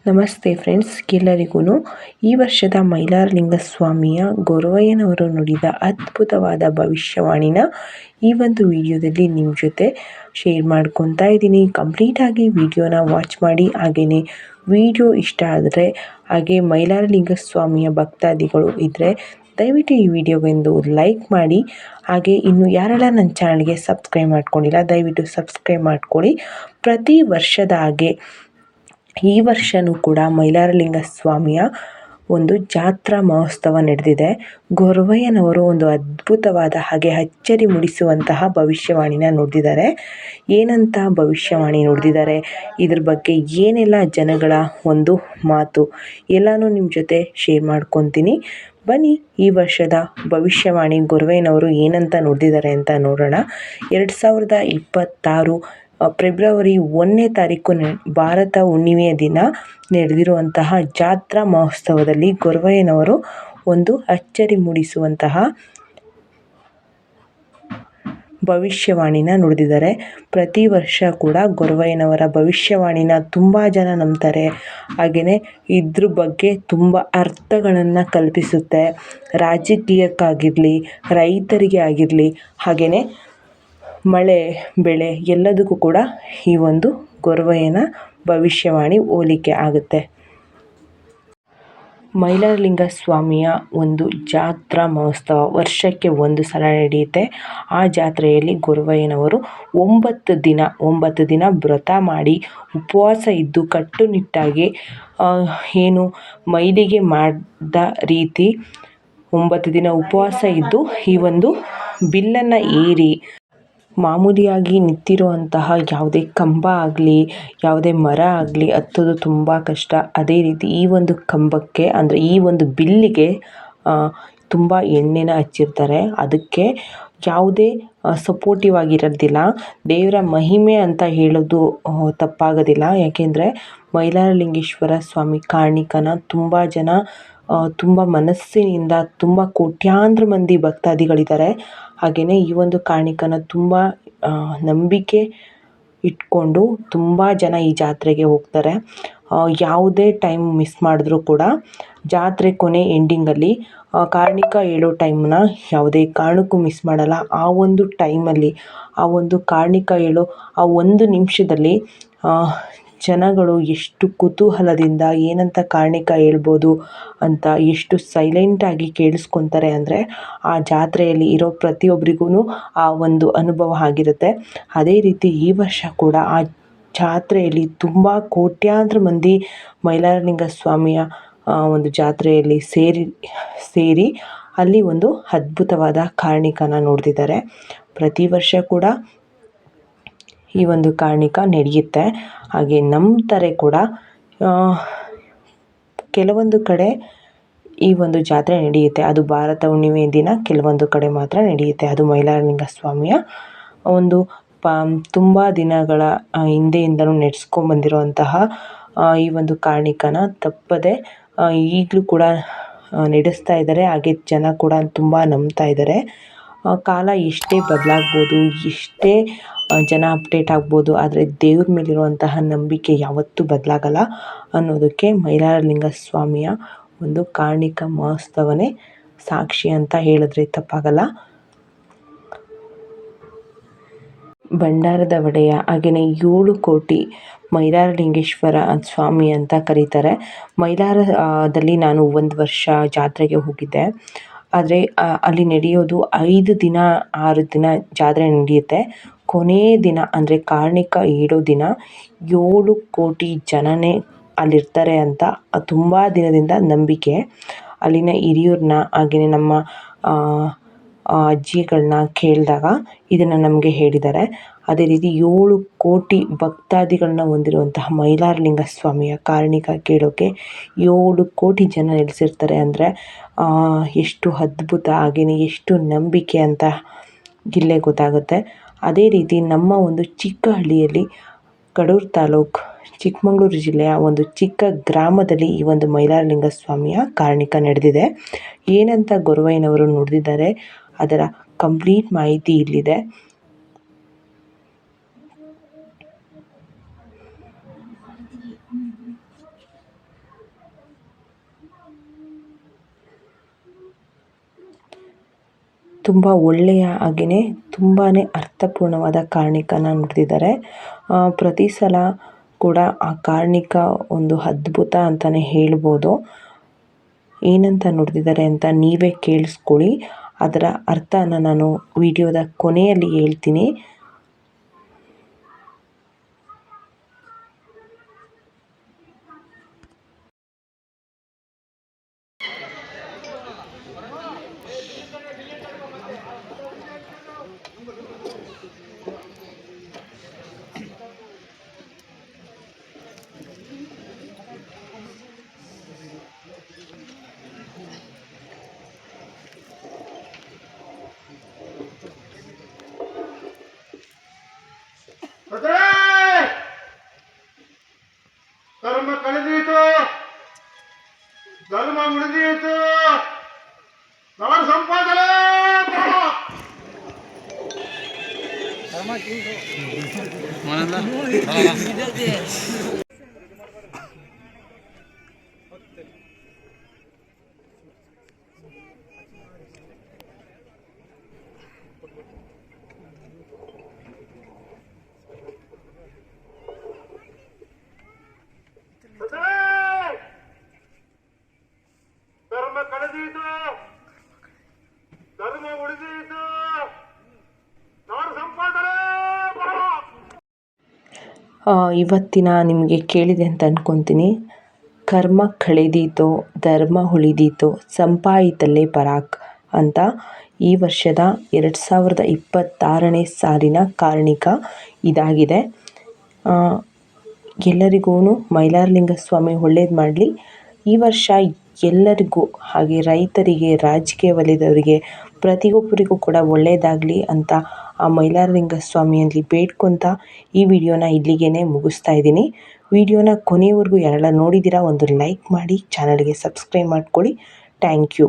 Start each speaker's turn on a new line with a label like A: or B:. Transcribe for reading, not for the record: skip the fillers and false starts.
A: ನಮಸ್ತೆ ಫ್ರೆಂಡ್ಸ್, ಎಲ್ಲರಿಗೂ ಈ ವರ್ಷದ ಮೈಲಾರಲಿಂಗ ಸ್ವಾಮಿಯ ಗೊರವಯ್ಯನವರು ನುಡಿದ ಅದ್ಭುತವಾದ ಭವಿಷ್ಯವಾಣಿನ ಈ ಒಂದು ವಿಡಿಯೋದಲ್ಲಿ ನಿಮ್ಮ ಜೊತೆ ಶೇರ್ ಮಾಡ್ಕೊತಾ ಇದ್ದೀನಿ. ಕಂಪ್ಲೀಟಾಗಿ ವಿಡಿಯೋನ ವಾಚ್ ಮಾಡಿ. ಹಾಗೆಯೇ ವಿಡಿಯೋ ಇಷ್ಟ ಆದರೆ ಹಾಗೆ ಮೈಲಾರಲಿಂಗ ಸ್ವಾಮಿಯ ಭಕ್ತಾದಿಗಳು ಇದ್ದರೆ ದಯವಿಟ್ಟು ಈ ವಿಡಿಯೋಗೊಂದು ಲೈಕ್ ಮಾಡಿ. ಹಾಗೆ ಇನ್ನು ಯಾರೆಲ್ಲ ನನ್ನ ಚಾನಲ್ಗೆ ಸಬ್ಸ್ಕ್ರೈಬ್ ಮಾಡ್ಕೊಂಡಿಲ್ಲ ದಯವಿಟ್ಟು ಸಬ್ಸ್ಕ್ರೈಬ್ ಮಾಡ್ಕೊಳ್ಳಿ. ಪ್ರತಿ ವರ್ಷದ ಹಾಗೆ ಈ ವರ್ಷವೂ ಕೂಡ ಮೈಲಾರಲಿಂಗ ಸ್ವಾಮಿಯ ಒಂದು ಜಾತ್ರಾ ಮಹೋತ್ಸವ ನಡೆದಿದೆ. ಗೊರವಯ್ಯನವರು ಒಂದು ಅದ್ಭುತವಾದ ಹಾಗೆ ಅಚ್ಚರಿ ಮೂಡಿಸುವಂತಹ ಭವಿಷ್ಯವಾಣಿನ ನುಡಿದಿದ್ದಾರೆ. ಏನಂತ ಭವಿಷ್ಯವಾಣಿ ನುಡಿದಿದ್ದಾರೆ, ಇದ್ರ ಬಗ್ಗೆ ಏನೆಲ್ಲ ಜನಗಳ ಒಂದು ಮಾತು ಎಲ್ಲನೂ ನಿಮ್ಮ ಜೊತೆ ಶೇರ್ ಮಾಡ್ಕೊತೀನಿ. ಬನ್ನಿ ಈ ವರ್ಷದ ಭವಿಷ್ಯವಾಣಿ ಗೊರವಯ್ಯನವರು ಏನಂತ ನುಡಿದಿದ್ದಾರೆ ಅಂತ ನೋಡೋಣ. 2026 ಫೆಬ್ರವರಿ 1ನೇ ತಾರೀಕು ಭಾರತ ಹುಣ್ಣಿಮೆಯ ದಿನ ನಡೆದಿರುವಂತಹ ಜಾತ್ರಾ ಮಹೋತ್ಸವದಲ್ಲಿ ಗೊರವಯ್ಯನವರು ಒಂದು ಅಚ್ಚರಿ ಮೂಡಿಸುವಂತಹ ಭವಿಷ್ಯವಾಣಿನ ನುಡಿದಿದ್ದಾರೆ. ಪ್ರತಿ ವರ್ಷ ಕೂಡ ಗೊರವಯ್ಯನವರ ಭವಿಷ್ಯವಾಣಿನ ತುಂಬ ಜನ ನಂಬ್ತಾರೆ. ಹಾಗೆಯೇ ಇದ್ರ ಬಗ್ಗೆ ತುಂಬ ಅರ್ಥಗಳನ್ನು ಕಲ್ಪಿಸುತ್ತೆ. ರಾಜಕೀಯಕ್ಕಾಗಿರಲಿ, ರೈತರಿಗೆ ಆಗಿರಲಿ, ಹಾಗೆಯೇ ಮಳೆ ಬೆಳೆ ಎಲ್ಲದಕ್ಕೂ ಕೂಡ ಈ ಒಂದು ಗೊರವಯ್ಯನ ಭವಿಷ್ಯವಾಣಿ ಹೋಲಿಕೆ ಆಗುತ್ತೆ. ಮೈಲಾರಲಿಂಗ ಸ್ವಾಮಿಯ ಒಂದು ಜಾತ್ರಾ ಮಹೋತ್ಸವ ವರ್ಷಕ್ಕೆ ಒಂದು ಸಲ ನಡೆಯುತ್ತೆ. ಆ ಜಾತ್ರೆಯಲ್ಲಿ ಗೊರವಯ್ಯನವರು 9 ದಿನ ವ್ರತ ಮಾಡಿ ಉಪವಾಸ ಇದ್ದು ಕಟ್ಟುನಿಟ್ಟಾಗಿ ಏನು ಮೈಲಿಗೆ ಮಾಡಿದ ರೀತಿ 9 ದಿನ ಉಪವಾಸ ಇದ್ದು ಈ ಒಂದು ಬಿಲ್ಲನ್ನು ಏರಿ ಮಾಮೂಲಿಯಾಗಿ ನಿಂತಿರುವಂತಹ ಯಾವುದೇ ಕಂಬ ಆಗಲಿ ಯಾವುದೇ ಮರ ಆಗಲಿ ಹತ್ತೋದು ತುಂಬ ಕಷ್ಟ. ಅದೇ ರೀತಿ ಈ ಒಂದು ಕಂಬಕ್ಕೆ ಅಂದರೆ ಈ ಒಂದು ಬಿಲ್ಲಿಗೆ ತುಂಬ ಎಣ್ಣೆನ ಹಚ್ಚಿರ್ತಾರೆ. ಅದಕ್ಕೆ ಯಾವುದೇ ಸಪೋರ್ಟಿವ್ ಆಗಿರೋದಿಲ್ಲ. ದೇವರ ಮಹಿಮೆ ಅಂತ ಹೇಳೋದು ತಪ್ಪಾಗೋದಿಲ್ಲ. ಯಾಕೆಂದರೆ ಮೈಲಾರಲಿಂಗೇಶ್ವರ ಸ್ವಾಮಿ ಕಾರಣಿಕನ ತುಂಬ ಜನ ತುಂಬ ಮನಸ್ಸಿನಿಂದ ತುಂಬ ಕೋಟ್ಯಾಂತರ ಮಂದಿ ಭಕ್ತಾದಿಗಳಿದ್ದಾರೆ. ಹಾಗೆಯೇ ಈ ಒಂದು ಕಾರಣಿಕನ ತುಂಬ ನಂಬಿಕೆ ಇಟ್ಕೊಂಡು ತುಂಬ ಜನ ಈ ಜಾತ್ರೆಗೆ ಹೋಗ್ತಾರೆ. ಯಾವುದೇ ಟೈಮ್ ಮಿಸ್ ಮಾಡಿದ್ರೂ ಕೂಡ ಜಾತ್ರೆ ಕೊನೆ ಎಂಡಿಂಗಲ್ಲಿ ಕಾರಣಿಕ ಹೇಳೋ ಟೈಮ್ನ ಯಾವುದೇ ಕಾರಣಕ್ಕೂ ಮಿಸ್ ಮಾಡಲ್ಲ. ಆ ಒಂದು ಟೈಮಲ್ಲಿ ಆ ಒಂದು ಕಾರಣಿಕ ಹೇಳೋ ಆ ಒಂದು ನಿಮಿಷದಲ್ಲಿ ಜನಗಳು ಎಷ್ಟು ಕುತೂಹಲದಿಂದ ಏನಂತ ಕಾರಣಿಕ ಹೇಳ್ಬೋದು ಅಂತ ಎಷ್ಟು ಸೈಲೆಂಟಾಗಿ ಕೇಳಿಸ್ಕೊತಾರೆ ಅಂದರೆ ಆ ಜಾತ್ರೆಯಲ್ಲಿ ಇರೋ ಪ್ರತಿಯೊಬ್ಬರಿಗೂ ಆ ಒಂದು ಅನುಭವ ಆಗಿರುತ್ತೆ. ಅದೇ ರೀತಿ ಈ ವರ್ಷ ಕೂಡ ಆ ಜಾತ್ರೆಯಲ್ಲಿ ತುಂಬ ಕೋಟ್ಯಾಂತರ ಮಂದಿ ಮೈಲಾರಲಿಂಗ ಸ್ವಾಮಿಯ ಒಂದು ಜಾತ್ರೆಯಲ್ಲಿ ಸೇರಿ ಅಲ್ಲಿ ಒಂದು ಅದ್ಭುತವಾದ ಕಾರಣಿಕನ ನೋಡ್ತಿದ್ದಾರೆ. ಪ್ರತಿ ವರ್ಷ ಕೂಡ ಈ ಒಂದು ಕಾರಣಿಕ ನಡೆಯುತ್ತೆ. ಹಾಗೆ ನಂಬ್ತಾರೆ ಕೂಡ. ಕೆಲವೊಂದು ಕಡೆ ಈ ಒಂದು ಜಾತ್ರೆ ನಡೆಯುತ್ತೆ. ಅದು ಭಾರತ ಹುಣ್ಣಿಮೆ ದಿನ ಕೆಲವೊಂದು ಕಡೆ ಮಾತ್ರ ನಡೆಯುತ್ತೆ. ಅದು ಮೈಲಾರಲಿಂಗ ಸ್ವಾಮಿಯ ಒಂದು ತುಂಬ ದಿನಗಳ ಹಿಂದೆಯಿಂದಲೂ ನಡೆಸ್ಕೊಂಡ್ಬಂದಿರುವಂತಹ ಈ ಒಂದು ಕಾರಣಿಕನ ತಪ್ಪದೆ ಈಗಲೂ ಕೂಡ ನಡೆಸ್ತಾ ಇದ್ದಾರೆ. ಹಾಗೆ ಜನ ಕೂಡ ತುಂಬ ನಂಬ್ತಾ ಇದ್ದಾರೆ. ಕಾಲ ಎಷ್ಟೇ ಬದಲಾಗ್ಬೋದು, ಎಷ್ಟೇ ಜನ ಅಪ್ಡೇಟ್ ಆಗ್ಬೋದು, ಆದರೆ ದೇವ್ರ ಮೇಲಿರುವಂತಹ ನಂಬಿಕೆ ಯಾವತ್ತೂ ಬದಲಾಗಲ್ಲ ಅನ್ನೋದಕ್ಕೆ ಮೈಲಾರಲಿಂಗ ಸ್ವಾಮಿಯ ಒಂದು ಕಾರಣಿಕ ಮಹೋತ್ಸವನೇ ಸಾಕ್ಷಿ ಅಂತ ಹೇಳಿದ್ರೆ ತಪ್ಪಾಗಲ್ಲ. ಭಂಡಾರದ ಒಡೆಯ ಹಾಗೆಯೇ 7 ಕೋಟಿ ಮೈಲಾರಲಿಂಗೇಶ್ವರ ಸ್ವಾಮಿ ಅಂತ ಕರೀತಾರೆ. ಮೈಲಾರದಲ್ಲಿ ನಾನು ಒಂದು ವರ್ಷ ಜಾತ್ರೆಗೆ ಹೋಗಿದ್ದೆ. ಆದರೆ ಅಲ್ಲಿ ನಡೆಯೋದು 5 ದಿನ 6 ದಿನ ಜಾತ್ರೆ ನಡೆಯುತ್ತೆ. ಕೊನೆಯ ದಿನ ಅಂದರೆ ಕಾರಣಿಕ ಹೇಳೋ ದಿನ 7 ಕೋಟಿ ಜನನೇ ಅಲ್ಲಿರ್ತಾರೆ ಅಂತ ತುಂಬ ದಿನದಿಂದ ನಂಬಿಕೆ. ಅಲ್ಲಿನ ಹಿರಿಯೂರನ್ನ ಹಾಗೆಯೇ ನಮ್ಮ ಅಜ್ಜಿಗಳನ್ನ ಕೇಳಿದಾಗ ಇದನ್ನು ನಮಗೆ ಹೇಳಿದ್ದಾರೆ. ಅದೇ ರೀತಿ 7 ಕೋಟಿ ಭಕ್ತಾದಿಗಳನ್ನ ಹೊಂದಿರುವಂತಹ ಮೈಲಾರಲಿಂಗ ಸ್ವಾಮಿಯ ಕಾರಣಿಕ ಕೇಳೋಕ್ಕೆ 7 ಕೋಟಿ ಜನ ನೆಲೆಸಿರ್ತಾರೆ ಅಂದರೆ ಎಷ್ಟು ಅದ್ಭುತ, ಹಾಗೆಯೇ ಎಷ್ಟು ನಂಬಿಕೆ ಅಂತ ಇಲ್ಲೇ ಗೊತ್ತಾಗುತ್ತೆ. ಅದೇ ರೀತಿ ನಮ್ಮ ಒಂದು ಚಿಕ್ಕ ಹಳ್ಳಿಯಲ್ಲಿ ಕಡೂರು ತಾಲೂಕು ಚಿಕ್ಕಮಗಳೂರು ಜಿಲ್ಲೆಯ ಒಂದು ಚಿಕ್ಕ ಗ್ರಾಮದಲ್ಲಿ ಈ ಒಂದು ಮೈಲಾರಲಿಂಗ ಸ್ವಾಮಿಯ ಕಾರಣಿಕ ನಡೆದಿದೆ. ಏನಂತ ಗೊರವಯ್ಯನವರು ನುಡಿದಿದ್ದಾರೆ ಅದರ ಕಂಪ್ಲೀಟ್ ಮಾಹಿತಿ ಇಲ್ಲಿದೆ. ತುಂಬ ಒಳ್ಳೆಯ ಹಾಗೆಯೇ ತುಂಬಾ ಅರ್ಥಪೂರ್ಣವಾದ ಕಾರಣಿಕನ ನುಡಿದಿದ್ದಾರೆ. ಪ್ರತಿ ಸಲ ಕೂಡ ಆ ಕಾರಣಿಕ ಒಂದು ಅದ್ಭುತ ಅಂತಲೇ ಹೇಳ್ಬೋದು. ಏನಂತ ನುಡಿದಿದ್ದಾರೆ ಅಂತ ನೀವೇ ಕೇಳಿಸ್ಕೊಳ್ಳಿ. ಅದರ ಅರ್ಥನ ನಾನು ವಿಡಿಯೋದ ಕೊನೆಯಲ್ಲಿ ಹೇಳ್ತೀನಿ.
B: ಕರ್ಮ ಕಳೆದೀತು, ಧರ್ಮ ಉಳಿದೀತು, ನಾಡು ಸಂಪಾದನೆ ಧರ್ಮ ಕಳೆದೀತು, ಧರ್ಮ ಉಳಿದೀತು, ನಾಡು ಸಂಪಾದನೆ
A: ಇವತ್ತಿನ ನಿಮಗೆ ಕೇಳಿದೆ ಅಂತ ಅಂದ್ಕೊತೀನಿ. ಕರ್ಮ ಕಳೆದೀತೋ ಧರ್ಮ ಉಳಿದೀತೋ ಸಂಪಾಯಿತಲ್ಲೇ ಪರಾಕ್ ಅಂತ ಈ ವರ್ಷದ 2026ನೇ ಸಾಲಿನ ಕಾರಣಿಕ ಇದಾಗಿದೆ. ಎಲ್ಲರಿಗೂ ಮೈಲಾರಲಿಂಗ ಸ್ವಾಮಿ ಒಳ್ಳೇದು ಮಾಡಲಿ. ಈ ವರ್ಷ ಎಲ್ಲರಿಗೂ ಹಾಗೆ ರೈತರಿಗೆ, ರಾಜಕೀಯ ವಲಯದವರಿಗೆ, ಪ್ರತಿಯೊಬ್ಬರಿಗೂ ಕೂಡ ಒಳ್ಳೆಯದಾಗಲಿ ಅಂತ ಆ ಮೈಲಾರಲಿಂಗ ಸ್ವಾಮಿಯಲ್ಲಿ ಬೇಡ್ಕೊತ ಈ ವಿಡಿಯೋನ ಇಲ್ಲಿಗೆ ಮುಗಿಸ್ತಾ ಇದ್ದೀನಿ. ವಿಡಿಯೋನ ಕೊನೆಯವರೆಗೂ ಯಾರೆಲ್ಲ ನೋಡಿದ್ದೀರಾ ಒಂದು ಲೈಕ್ ಮಾಡಿ, ಚಾನಲ್ಗೆ ಸಬ್ಸ್ಕ್ರೈಬ್ ಮಾಡ್ಕೊಳ್ಳಿ. Thank you.